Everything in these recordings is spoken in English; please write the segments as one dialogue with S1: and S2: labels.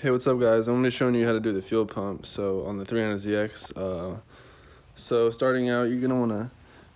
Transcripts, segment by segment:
S1: Hey, what's up guys? I'm going to be showing you how to do the fuel pump. So on the 300ZX, so starting out, you're going to want to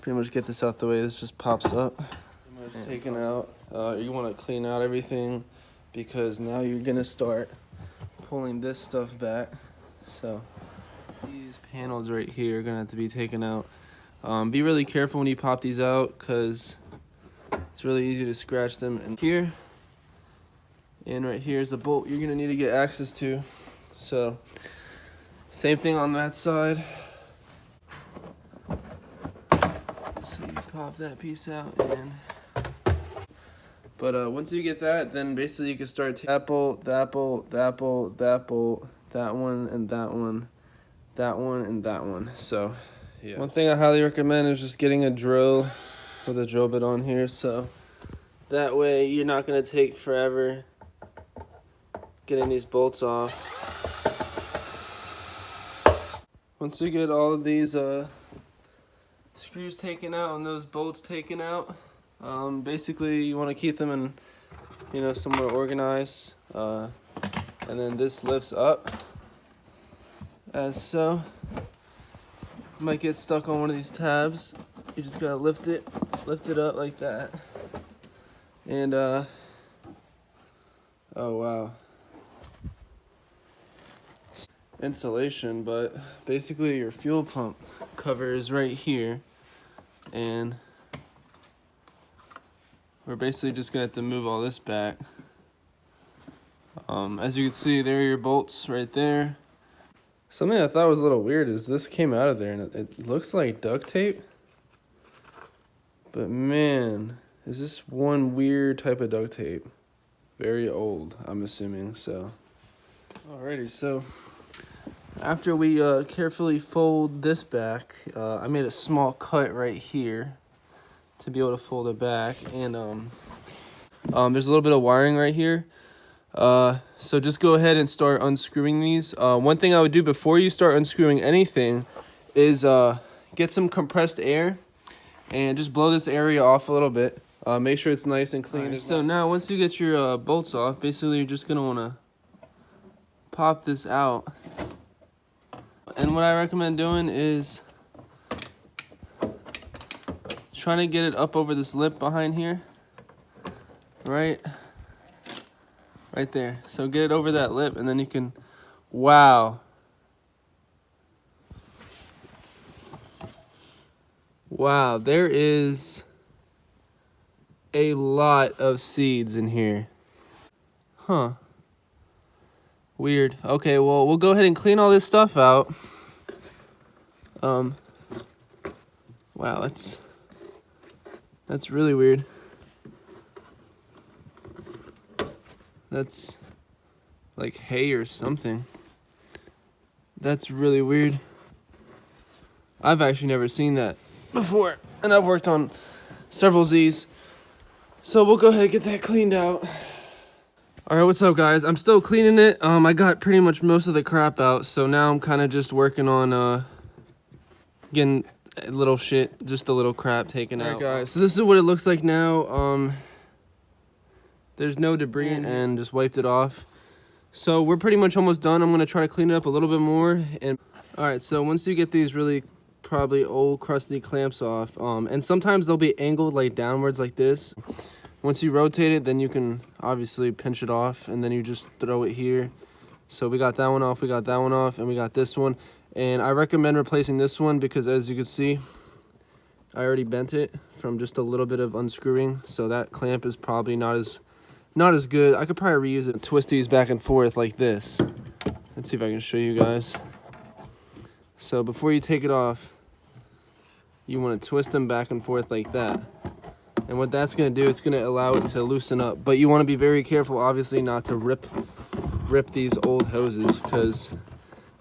S1: pretty much get this out the way. This just pops up. Pretty much taken out. You want to clean out everything because now you're going to start pulling this stuff back. So these panels right here are going to have to be taken out. Be really careful when you pop these out because it's really easy to scratch them. And here, and right here is a bolt you're gonna need to get access to. So same thing on that side. So you pop that piece out, and once you get that, then basically you can start that bolt, that bolt, that bolt, that bolt, that one, and that one, that one, and that one. So yeah. One thing I highly recommend is just getting a drill with a drill bit on here, so that way you're not gonna take forever getting these bolts off. Once you get all of these screws taken out and those bolts taken out, basically you want to keep them in, somewhere organized. And then this lifts up, as so. You might get stuck on one of these tabs. You just gotta lift it up like that. And oh wow. Insulation, but basically your fuel pump cover is right here, and we're basically just gonna have to move all this back. As you can see, there are your bolts right there. Something I thought was a little weird is this came out of there and it looks like duct tape, but man, is this one weird type of duct tape. Very old, I'm assuming. So alrighty, so after we carefully fold this back, I made a small cut right here to be able to fold it back, and there's a little bit of wiring right here. So just go ahead and start unscrewing these. One thing I would do before you start unscrewing anything is get some compressed air and just blow this area off a little bit. Make sure it's nice and clean. Right, so now once you get your bolts off, basically you're just gonna wanna pop this out. And what I recommend doing is trying to get it up over this lip behind here, right there. So get it over that lip, and then you can, wow, there is a lot of seeds in here. Huh. Weird. Okay, well, we'll go ahead and clean all this stuff out. Wow, that's really weird. That's like hay or something. That's really weird. I've actually never seen that before, and I've worked on several Z's. So we'll go ahead and get that cleaned out. Alright, what's up guys? I'm still cleaning it. I got pretty much most of the crap out, so now I'm kind of just working on getting a little shit, just a little crap taken out. Alright guys, so this is what it looks like now. There's no debris and just wiped it off. So we're pretty much almost done. I'm going to try to clean it up a little bit more. And alright, so once you get these really probably old crusty clamps off, and sometimes they'll be angled like downwards like this. Once you rotate it, then you can obviously pinch it off, and then you just throw it here. So we got that one off, we got that one off, and we got this one. And I recommend replacing this one because, as you can see, I already bent it from just a little bit of unscrewing. So that clamp is probably not as good. I could probably reuse it and twist these back and forth like this. Let's see if I can show you guys. So before you take it off, you want to twist them back and forth like that. And what that's going to do, it's going to allow it to loosen up. But you want to be very careful, obviously, not to rip these old hoses, because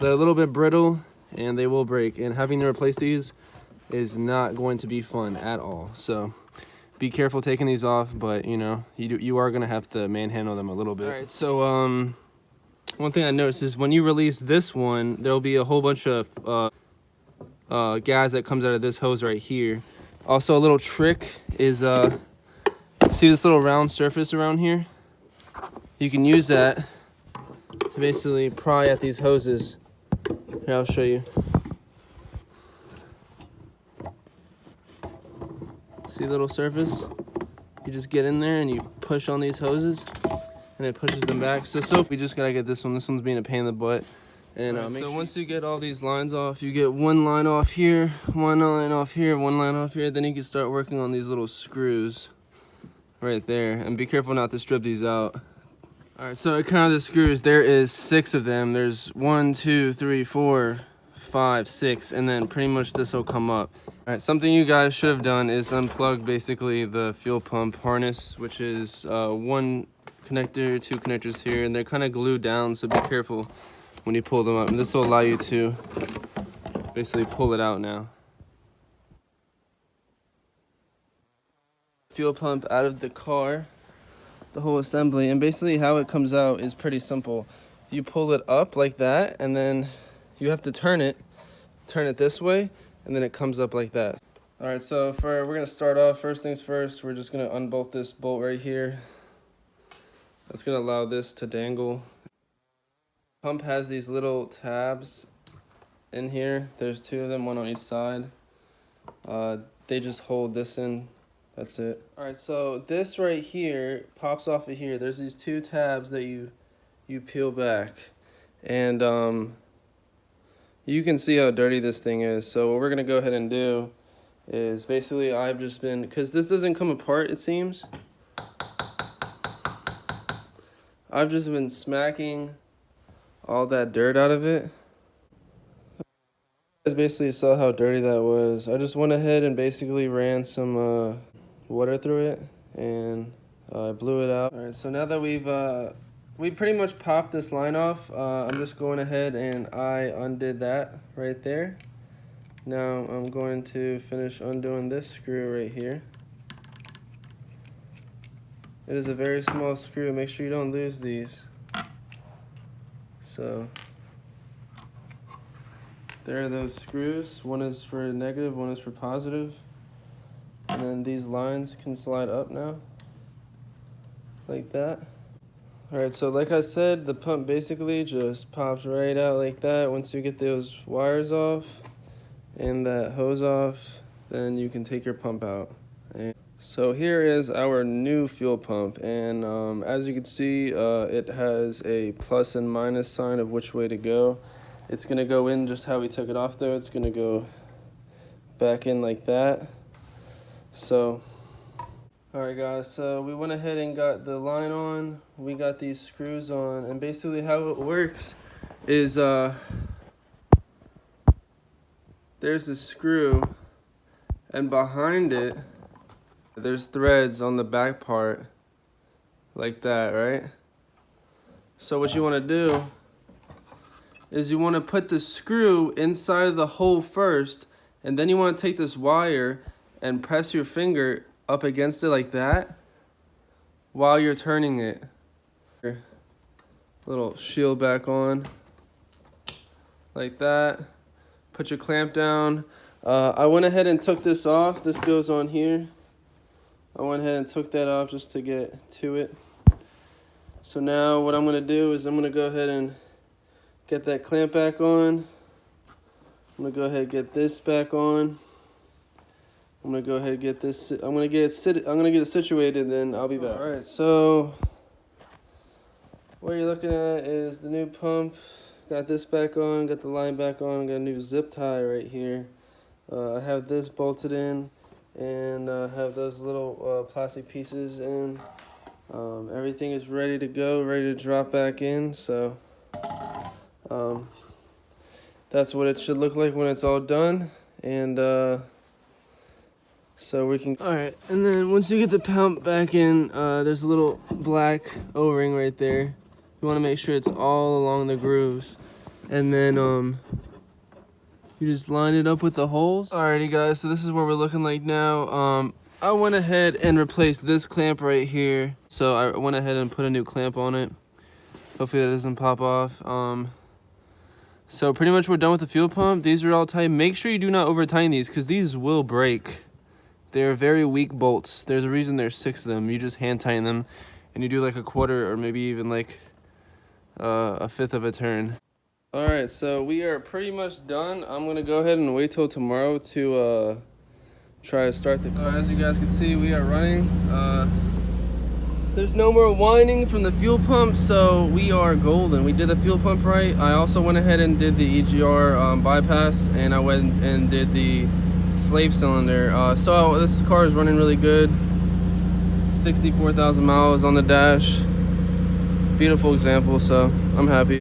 S1: they're a little bit brittle and they will break. And having to replace these is not going to be fun at all. So be careful taking these off, but you are going to have to manhandle them a little bit. All right, so one thing I noticed is when you release this one, there'll be a whole bunch of gas that comes out of this hose right here. Also, a little trick is see this little round surface around here? You can use that to basically pry at these hoses. Here, I'll show you. See the little surface? You just get in there and you push on these hoses and it pushes them back. So we just gotta get this one. This one's being a pain in the butt. And so once you get all these lines off, you get one line off here, one line off here, one line off here, then you can start working on these little screws right there. And be careful not to strip these out. All right, so I counted the screws. There is 6 of them. There's 1, 2, 3, 4, 5, 6, and then pretty much this will come up. All right, something you guys should have done is unplug basically the fuel pump harness, which is 1 connector, 2 connectors here, and they're kind of glued down, so be careful when you pull them up. And this will allow you to basically pull it out now. Fuel pump out of the car, the whole assembly, and basically how it comes out is pretty simple. You pull it up like that, and then you have to turn it this way, and then it comes up like that. All right, so we're gonna start off, first things first, we're just gonna unbolt this bolt right here. That's gonna allow this to dangle. Pump has these little tabs in here. There's 2 of them, 1 on each side. They just hold this in. That's it. All right, so this right here pops off of here. There's these 2 tabs that you peel back, and you can see how dirty this thing is. So what we're gonna go ahead and do is basically I've just been, because this doesn't come apart, it seems. I've just been smacking all that dirt out of it. I basically saw how dirty that was. I just went ahead and basically ran some water through it, and I blew it out. All right, so now that we pretty much popped this line off, I'm just going ahead and I undid that right there. Now I'm going to finish undoing this screw right here. It is a very small screw. Make sure you don't lose these. So there are those screws. One is for negative, one is for positive. And then these lines can slide up now, like that. All right, so like I said, the pump basically just pops right out like that. Once you get those wires off and that hose off, then you can take your pump out. So here is our new fuel pump, and as you can see, it has a plus and minus sign of which way to go. It's gonna go in just how we took it off though. It's gonna go back in like that. So, all right guys, so we went ahead and got the line on, we got these screws on, and basically how it works is there's a screw, and behind it, there's threads on the back part, like that, right? So what you want to do is you want to put the screw inside of the hole first, and then you want to take this wire and press your finger up against it like that while you're turning it. Little shield back on, like that. Put your clamp down. I went ahead and took this off. This goes on here. I went ahead and took that off just to get to it. So now what I'm gonna do is I'm gonna go ahead and get that clamp back on. I'm gonna go ahead and get this back on. I'm gonna go ahead and get this. I'm gonna get it situated, then I'll be back. All right. So what you're looking at is the new pump. Got this back on. Got the line back on. Got a new zip tie right here. I have this bolted in, and have those little plastic pieces in. Everything is ready to go, ready to drop back in. So that's what it should look like when it's all done. And so we can. All right, and then once you get the pump back in, there's a little black O-ring right there. You want to make sure it's all along the grooves, and then you just line it up with the holes. Alrighty guys, so this is what we're looking like now. I went ahead and replaced this clamp right here. So I went ahead and put a new clamp on it. Hopefully that doesn't pop off. So pretty much we're done with the fuel pump. These are all tight. Make sure you do not over tighten these, because these will break. They're very weak bolts. There's a reason there's 6 of them. You just hand tighten them, and you do like a quarter or maybe even like a fifth of a turn. All right, so we are pretty much done. I'm gonna go ahead and wait till tomorrow to try to start the car. As you guys can see, we are running. There's no more whining from the fuel pump, so we are golden. We did the fuel pump right. I also went ahead and did the EGR bypass, and I went and did the slave cylinder. So this car is running really good. 64,000 miles on the dash. Beautiful example, so I'm happy.